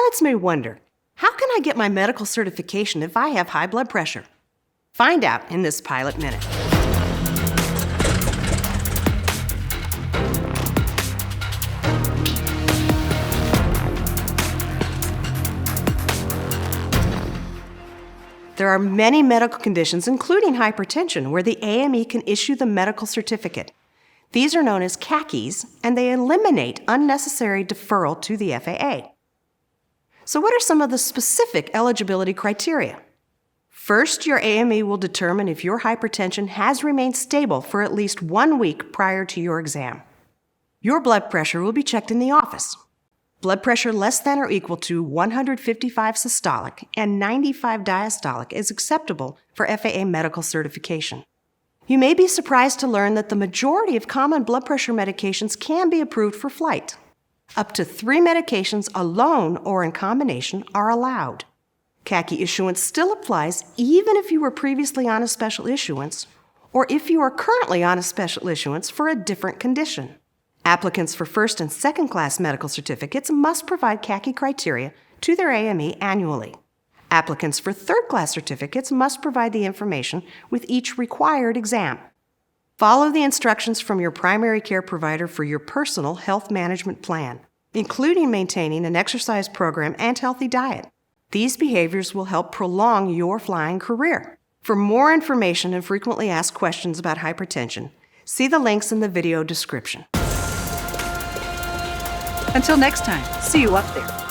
Pilots may wonder, how can I get my medical certification if I have high blood pressure? Find out in this Pilot Minute. There are many medical conditions, including hypertension, where the AME can issue the medical certificate. These are known as CACIs, and they eliminate unnecessary deferral to the FAA. So what are some of the specific eligibility criteria? First, your AME will determine if your hypertension has remained stable for at least 1 week prior to your exam. Your blood pressure will be checked in the office. Blood pressure less than or equal to 155 systolic and 95 diastolic is acceptable for FAA medical certification. You may be surprised to learn that the majority of common blood pressure medications can be approved for flight. Up to 3 medications alone or in combination are allowed. CACI issuance still applies even if you were previously on a special issuance or if you are currently on a special issuance for a different condition. Applicants for first and second class medical certificates must provide CACI criteria to their AME annually. Applicants for third class certificates must provide the information with each required exam. Follow the instructions from your primary care provider for your personal health management plan, including maintaining an exercise program and healthy diet. These behaviors will help prolong your flying career. For more information and frequently asked questions about hypertension, see the links in the video description. Until next time, see you up there.